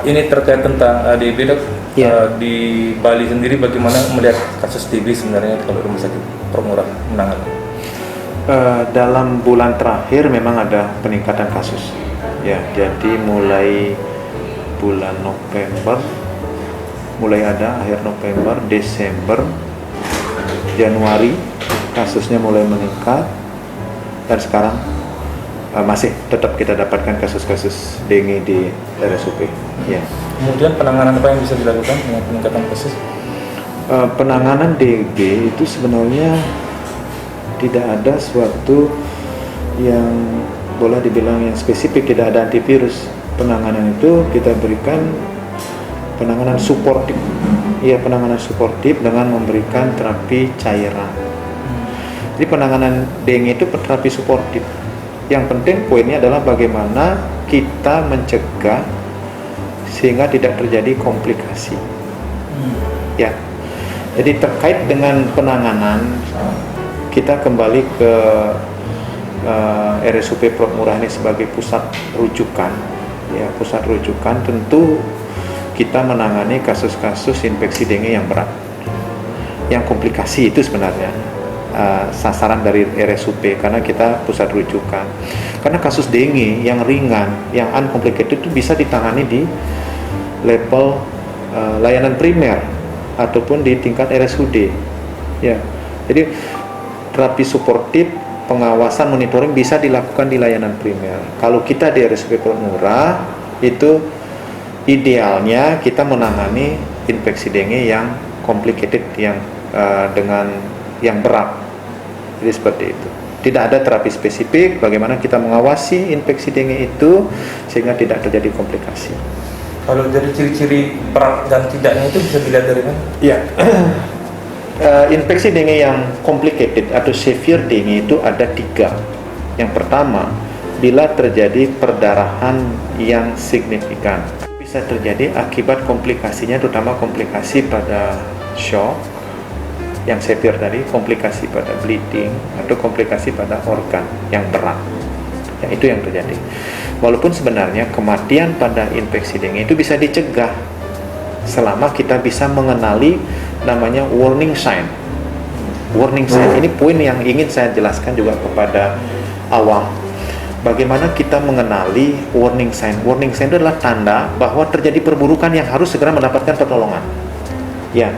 ini terkait tentang DB dok. Ya. Di Bali sendiri bagaimana melihat kasus TB sebenarnya kalau rumah sakit Promurah menangani? Dalam bulan terakhir memang ada peningkatan kasus. Ya, jadi mulai bulan November, mulai ada akhir November, Desember, Januari kasusnya mulai meningkat, dan sekarang masih tetap kita dapatkan kasus-kasus dengue di RSUP. Ya. Kemudian penanganan apa yang bisa dilakukan dengan peningkatan kasus? Penanganan DB itu sebenarnya tidak ada suatu yang boleh dibilang yang spesifik, tidak ada antivirus. Penanganan itu kita berikan penanganan suportif. Ya, penanganan suportif dengan memberikan terapi cairan. Jadi penanganan dengue itu terapi suportif. Yang penting poinnya adalah bagaimana kita mencegah sehingga tidak terjadi komplikasi. Ya. Jadi terkait dengan penanganan, kita kembali ke RSUP Promurah ini sebagai pusat rujukan. Ya, pusat rujukan tentu kita menangani kasus-kasus infeksi dengue yang berat, yang komplikasi itu sebenarnya sasaran dari RSUP karena kita pusat rujukan. Karena kasus dengue yang ringan, yang uncomplicated itu bisa ditangani di level layanan primer ataupun di tingkat RSUD. Ya, jadi terapi suportif, pengawasan, monitoring bisa dilakukan di layanan primer. Kalau kita di RSUP Promurah itu idealnya kita menangani infeksi dengue yang complicated, yang dengan yang berat. Jadi seperti itu. Tidak ada terapi spesifik bagaimana kita mengawasi infeksi dengue itu sehingga tidak terjadi komplikasi. Kalau dari ciri-ciri berat dan tidaknya itu bisa dilihat dari mana? Ya. Infeksi dengue yang complicated atau severe dengue itu ada 3. Yang pertama, bila terjadi perdarahan yang signifikan, bisa terjadi akibat komplikasinya, terutama komplikasi pada shock yang severe tadi, komplikasi pada bleeding atau komplikasi pada organ yang berat. Ya, itu yang terjadi. Walaupun sebenarnya kematian pada infeksi dengue itu bisa dicegah selama kita bisa mengenali namanya warning sign. Warning sign ini poin yang ingin saya jelaskan juga kepada awam. Bagaimana kita mengenali warning sign? Warning sign itu adalah tanda bahwa terjadi perburukan yang harus segera mendapatkan pertolongan. Ya,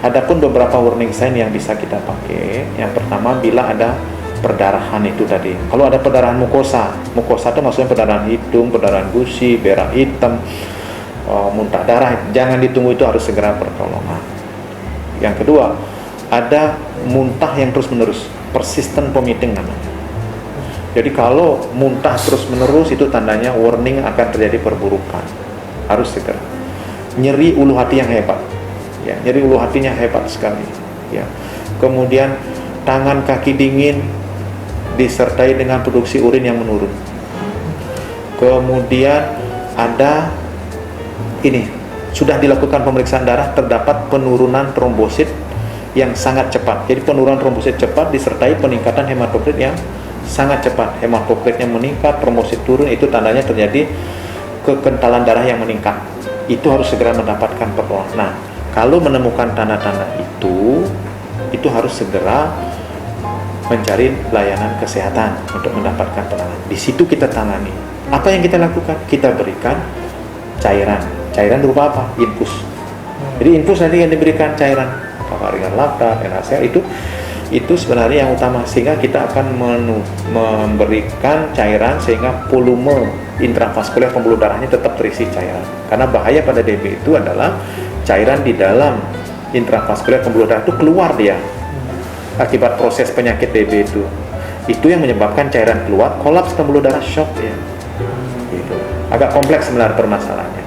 adapun beberapa warning sign yang bisa kita pakai. Yang pertama, bila ada perdarahan itu tadi. Kalau ada perdarahan mukosa itu maksudnya perdarahan hidung, perdarahan gusi, berak hitam, muntah darah, jangan ditunggu, itu harus segera pertolongan. Yang kedua, ada muntah yang terus-menerus, persistent vomiting namanya. Jadi kalau muntah terus-menerus itu tandanya warning akan terjadi perburukan, harus segera. Nyeri ulu hati yang hebat, ya, nyeri ulu hatinya hebat sekali, ya. Kemudian tangan kaki dingin disertai dengan produksi urin yang menurun. Kemudian ada ini, sudah dilakukan pemeriksaan darah, terdapat penurunan trombosit yang sangat cepat. Jadi penurunan trombosit cepat disertai peningkatan hematokrit yang sangat cepat. Hematokritnya meningkat, trombosit turun, itu tandanya terjadi kekentalan darah yang meningkat. Itu harus segera mendapatkan pertolongan. Nah, kalau menemukan tanda-tanda itu harus segera mencari layanan kesehatan untuk mendapatkan penanganan. Di situ kita tangani. Apa yang kita lakukan? Kita berikan cairan. Cairan berupa apa? Infus. Jadi infus nanti yang diberikan cairan ringan laktat, NaCl, itu sebenarnya yang utama, sehingga kita akan memberikan cairan sehingga volume intravaskuler pembuluh darahnya tetap terisi cairan. Karena bahaya pada DB itu adalah cairan di dalam intravaskuler pembuluh darah itu keluar dia akibat proses penyakit DB itu yang menyebabkan cairan keluar, kolaps pembuluh darah, shock ya. Gitu. Agak kompleks sebenarnya permasalahannya.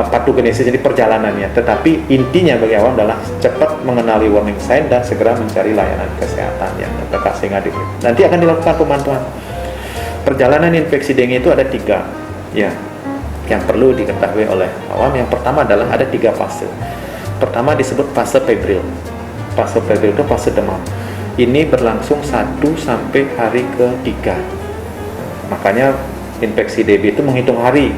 Patogenesis, jadi perjalanannya, tetapi intinya bagi awam adalah cepat mengenali warning sign dan segera mencari layanan kesehatan yang terdekat sehingga nanti akan dilakukan pemantauan. Perjalanan infeksi dengue itu ada 3 ya yang perlu diketahui oleh awam. Yang pertama adalah ada 3 fase. Pertama disebut fase febril. Fase febril itu fase demam. Ini berlangsung 1 sampai hari ke-3. Makanya infeksi DB itu menghitung hari.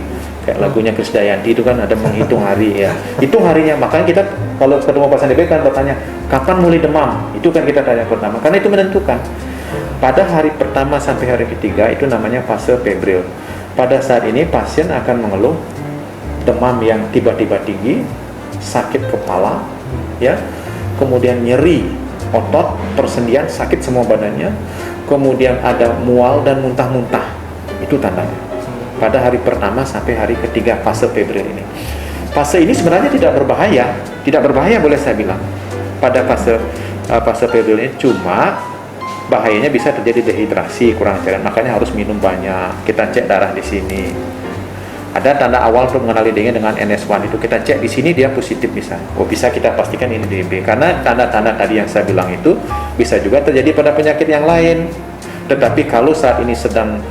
Kayak lagunya Krisdayanti itu kan ada menghitung hari ya. Hitung harinya, makanya kita kalau ketemu pasien DB kan bertanya, kapan mulai demam? Itu kan kita tanya pertama, karena itu menentukan. Pada hari pertama sampai hari ketiga itu namanya fase febril. Pada saat ini pasien akan mengeluh demam yang tiba-tiba tinggi, sakit kepala, ya, kemudian nyeri otot, persendian, sakit semua badannya, kemudian ada mual dan muntah-muntah. Itu tandanya. Pada hari pertama sampai hari ketiga fase febril ini. Fase ini sebenarnya tidak berbahaya boleh saya bilang. Pada fase febril ini cuma bahayanya bisa terjadi dehidrasi, kurang cairan, makanya harus minum banyak. Kita cek darah di sini. Ada tanda awal untuk mengenali dengue dengan NS1 itu kita cek di sini dia positif bisa. Bisa kita pastikan ini DB karena tanda-tanda tadi yang saya bilang itu bisa juga terjadi pada penyakit yang lain. Tetapi kalau saat ini sedang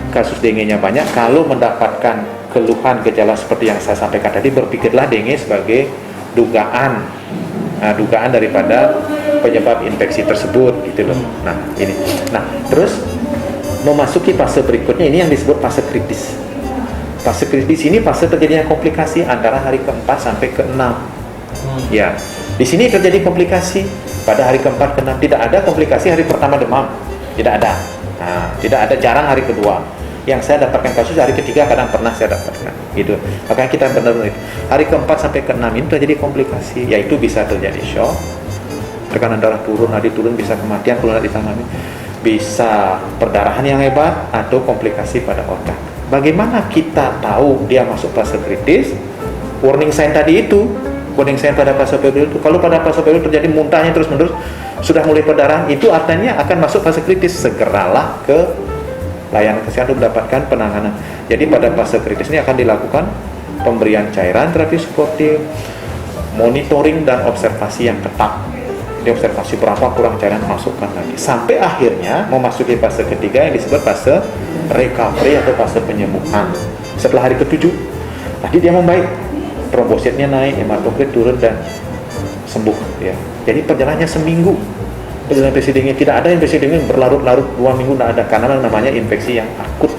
kasus dengue-nya banyak, kalau mendapatkan keluhan gejala seperti yang saya sampaikan tadi, berpikirlah dengue sebagai dugaan daripada penyebab infeksi tersebut gitu loh. Nah ini, terus memasuki fase berikutnya ini yang disebut fase kritis. Fase kritis ini fase terjadinya komplikasi antara hari ke-4 sampai ke-6. Ya, di sini terjadi komplikasi pada hari ke-4 ke-6. Tidak ada komplikasi hari pertama demam, tidak ada. Tidak ada, jarang hari kedua. Yang saya dapatkan kasus hari ketiga kadang pernah saya dapatkan gitu. Makanya kita benar-benar hari ke-4 sampai ke-6 ini terjadi komplikasi, yaitu bisa terjadi shock, tekanan darah turun, nadi turun, bisa kematian kalau tidak ditangani, bisa perdarahan yang hebat atau komplikasi pada organ. Bagaimana kita tahu dia masuk fase kritis? Warning sign tadi itu, warning sign pada fase febril itu. Kalau pada fase febril terjadi muntahnya terus-menerus, sudah mulai perdarahan, itu artinya akan masuk fase kritis. Segeralah ke layanan kesehatan untuk mendapatkan penanganan. Jadi pada fase kritis ini akan dilakukan pemberian cairan terapi suportif, monitoring dan observasi yang ketat. Diobservasi berapa kurang cairan masukkan lagi sampai akhirnya memasuki fase ketiga yang disebut fase recovery atau fase penyembuhan. Setelah hari ke-7 tadi dia membaik, trombositnya naik, hematokrit turun dan sembuh ya. Jadi perjalanannya seminggu. Perjalanan infeksi dengue, tidak ada infeksi dengue berlarut-larut 2 minggu, tidak ada, karena namanya infeksi yang akut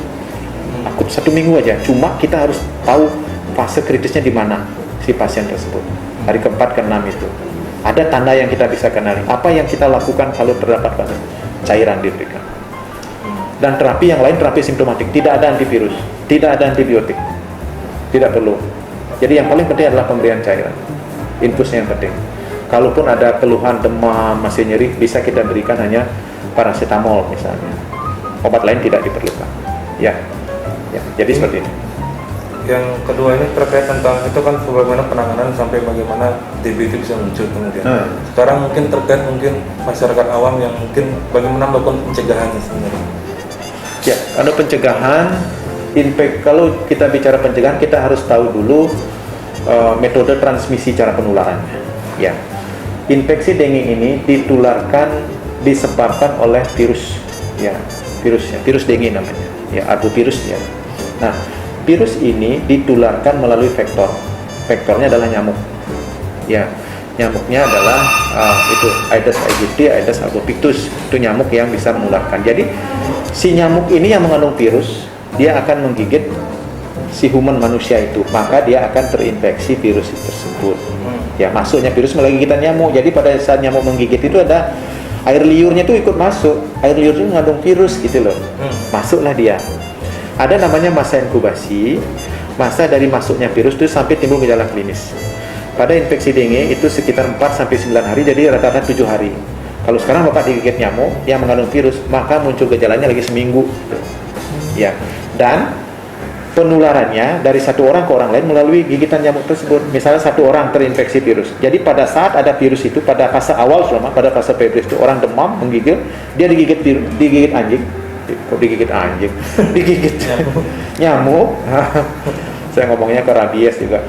1 minggu aja. Cuma kita harus tahu fase kritisnya di mana si pasien tersebut. Hari ke-4 ke-6 itu ada tanda yang kita bisa kenali. Apa yang kita lakukan kalau terdapat fase? Cairan diberikan. Dan terapi yang lain terapi simptomatik, tidak ada antivirus, tidak ada antibiotik, tidak perlu. Jadi yang paling penting adalah pemberian cairan, infusnya yang penting. Kalaupun ada keluhan demam, masih nyeri, bisa kita berikan hanya paracetamol misalnya. Obat lain tidak diperlukan. Ya. Jadi seperti ini. Yang kedua ini terkait tentang itu kan bagaimana penanganan sampai bagaimana TB itu bisa muncul kemudian. Sekarang mungkin terkait masyarakat awam yang mungkin bagaimana melakukan pencegahannya sebenarnya. Ya, kalau pencegahan, kalau kita bicara pencegahan kita harus tahu dulu metode transmisi cara penularannya. Ya, infeksi dengue ini disebabkan oleh virus. Ya, virus dengue namanya. Ya, arbovirus ya. Nah, virus ini ditularkan melalui vektor. Vektornya adalah nyamuk. Ya, nyamuknya adalah itu Aedes aegypti, Aedes albopictus. Itu nyamuk yang bisa menularkan. Jadi si nyamuk ini yang mengandung virus, dia akan menggigit si human manusia itu, maka dia akan terinfeksi virus tersebut. Ya, masuknya virus melalui gigitan nyamuk. Jadi pada saat nyamuk menggigit itu ada air liurnya itu ikut masuk. Air liur itu mengandung virus gitu loh. Masuklah dia. Ada namanya masa inkubasi. Masa dari masuknya virus itu sampai timbul gejala klinis. Pada infeksi dengue itu sekitar 4 sampai 9 hari, jadi rata-rata 7 hari. Kalau sekarang Bapak digigit nyamuk yang mengandung virus, maka muncul gejalanya lagi seminggu. Ya. Dan penularannya dari satu orang ke orang lain melalui gigitan nyamuk tersebut. Misalnya satu orang terinfeksi virus. Jadi pada saat ada virus itu, pada fase awal pada fase febris itu orang demam, menggigil, dia digigit anjing. Kok digigit anjing? Digigit nyamuk. Saya ngomongnya ke rabies juga.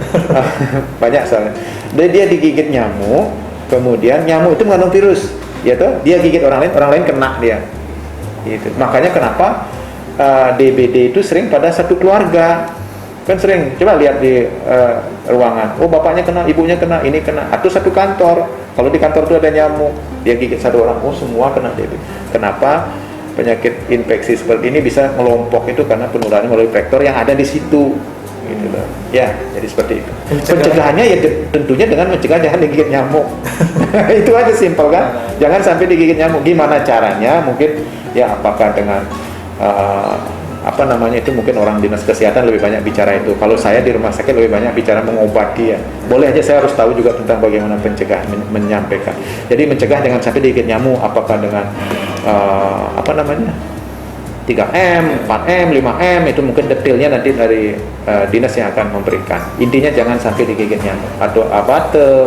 Banyak soalnya. Dia digigit nyamuk, kemudian nyamuk itu mengandung virus. Ya toh, dia gigit orang lain kena dia. Gitu. Makanya kenapa DBD itu sering pada satu keluarga. Kan sering, coba lihat di ruangan. Oh, bapaknya kena, ibunya kena, ini kena. Atau satu kantor. Kalau di kantor itu ada nyamuk, dia gigit satu orang, oh semua kena DBD. Kenapa? penyakit infeksi seperti ini bisa melompok itu karena penularan melalui vektor yang ada di situ, gitu loh. Ya, jadi seperti itu. Pencegahannya ya tentunya dengan mencegah jangan digigit nyamuk. Itu aja simpel kan? Jangan sampai digigit nyamuk. Gimana caranya? Mungkin ya apakah dengan mungkin orang dinas kesehatan lebih banyak bicara itu. Kalau saya di rumah sakit lebih banyak bicara mengobati ya. Boleh aja saya harus tahu juga tentang bagaimana pencegahan menyampaikan. Jadi mencegah jangan sampai digigit nyamuk, apakah dengan 3M, 4M, 5M, itu mungkin detailnya nanti dari dinas yang akan memberikan. Intinya jangan sampai digigit nyamuk atau abate,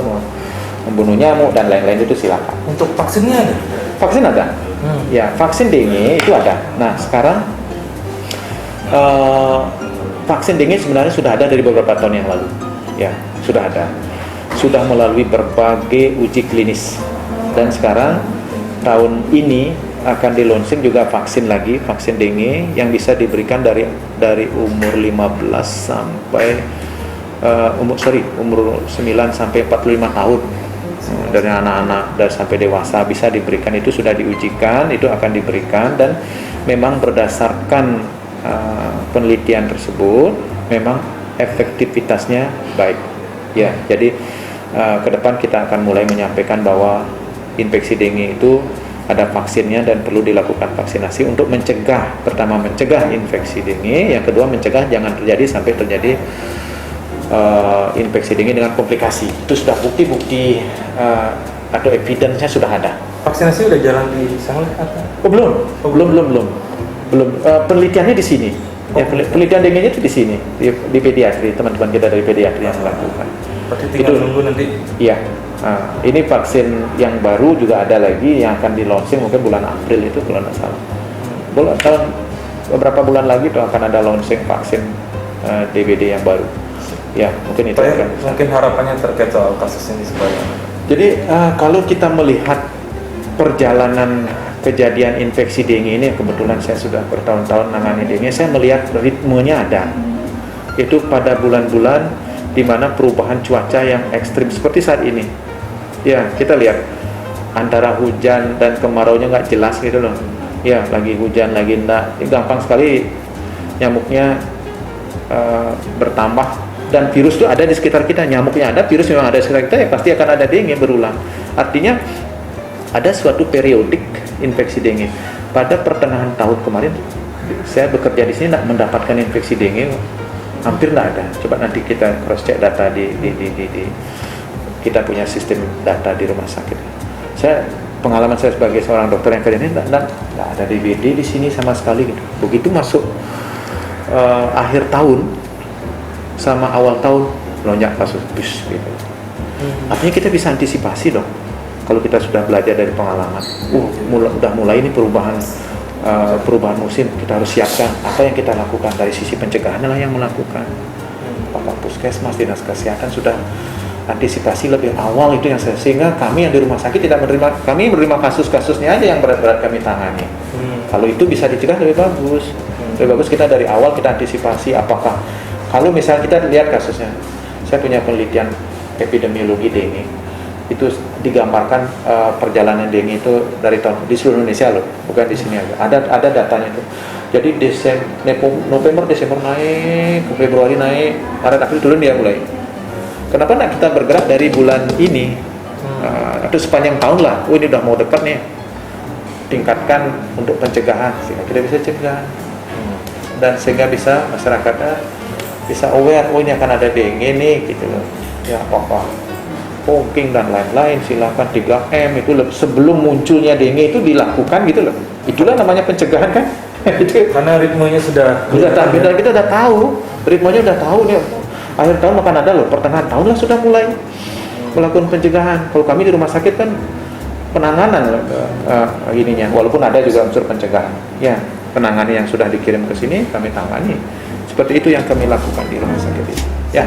membunuh nyamuk dan lain-lain itu silakan. Untuk vaksinnya ada? Vaksin ada. Ya, vaksin dengue itu ada. Nah, sekarang vaksin dengue sebenarnya sudah ada dari beberapa tahun yang lalu. Ya, sudah ada. Sudah melalui berbagai uji klinis. Dan sekarang tahun ini akan di-launching juga vaksin lagi, vaksin dengue yang bisa diberikan dari umur 15 sampai umur 9 sampai 45 tahun. Dari anak-anak dan sampai dewasa bisa diberikan, itu sudah diujikan, itu akan diberikan, dan memang berdasarkan penelitian tersebut memang efektivitasnya baik ya. Jadi ke depan kita akan mulai menyampaikan bahwa infeksi dengue itu ada vaksinnya dan perlu dilakukan vaksinasi untuk mencegah, pertama mencegah infeksi dengue, yang kedua mencegah jangan terjadi sampai terjadi infeksi dengue dengan komplikasi. Itu sudah bukti-bukti atau evidence-nya sudah ada. Vaksinasi udah jalan di Sanglah atau? Oh, belum. Penelitiannya di sini. Ya, penelitian dengue-nya itu di sini, di pediatri, teman-teman kita dari pediatri yang melakukan. Berarti tinggal nunggu nanti. Iya. Ini vaksin yang baru juga ada lagi yang akan di-launching mungkin bulan April itu kalau tidak salah. Beberapa bulan lagi itu akan ada launching vaksin DBD yang baru. Ya, mungkin itu akan. Mungkin harapannya terkait soal kasus ini supaya. Jadi kalau kita melihat perjalanan kejadian infeksi dengue ini, kebetulan saya sudah bertahun-tahun menangani dengue, saya melihat ritmenya ada. Itu pada bulan-bulan di mana perubahan cuaca yang ekstrim seperti saat ini. Ya, kita lihat antara hujan dan kemaraunya nggak jelas gitu loh. Ya, lagi hujan, lagi enggak. Gampang sekali nyamuknya bertambah, dan virus itu ada di sekitar kita. Nyamuknya ada, virus memang ada di sekitar kita, ya pasti akan ada dengue berulang. Artinya ada suatu periodik infeksi dengue. Pada pertengahan tahun kemarin saya bekerja di sini, tidak mendapatkan infeksi dengue, hampir tidak ada. Coba nanti kita cross check data di kita punya sistem data di rumah sakit. Pengalaman saya sebagai seorang dokter yang kerja ini tidak ada DBD di sini sama sekali gitu. Begitu masuk akhir tahun sama awal tahun lonjak kasus gitu. Artinya kita bisa antisipasi dong kalau kita sudah belajar dari pengalaman. Udah mulai ini perubahan musim, kita harus siapkan apa yang kita lakukan. Dari sisi pencegahan lah yang melakukan. Apakah puskesmas, dinas kesehatan sudah antisipasi lebih awal, itu yang sehingga kami yang di rumah sakit kami menerima kasus-kasusnya aja yang berat-berat kami tangani. Kalau itu bisa dicegah lebih bagus. Lebih bagus kita dari awal kita antisipasi. Apakah kalau misalnya kita lihat kasusnya, saya punya penelitian epidemiologi dengue, itu digambarkan perjalanan dengue itu dari tahun di seluruh Indonesia loh, bukan di sini aja. Ada datanya itu. Jadi November, Desember naik, Februari naik, Maret, April turun dia mulai. Kenapa nak kita bergerak dari bulan ini atau sepanjang tahun lah? Ini udah mau dekat nih. Tingkatkan untuk pencegahan sehingga kita bisa cegah dan sehingga bisa masyarakatnya bisa aware. Ini akan ada dengue nih, gitu loh. Ya apa-apa, poking dan lain-lain, silakan 3M itu sebelum munculnya dengue itu dilakukan gitu loh. Itulah namanya pencegahan kan? Itu karena ritmenya sudah kita udah tahu, ritmenya udah tahu nih. Akhir tahun akan ada loh, pertengahan tahun lah sudah mulai melakukan pencegahan. Kalau kami di rumah sakit kan penanganan ininya, walaupun ada juga unsur pencegahan. Ya, penanganan yang sudah dikirim ke sini kami tangani. Seperti itu yang kami lakukan di rumah sakit ini. Ya.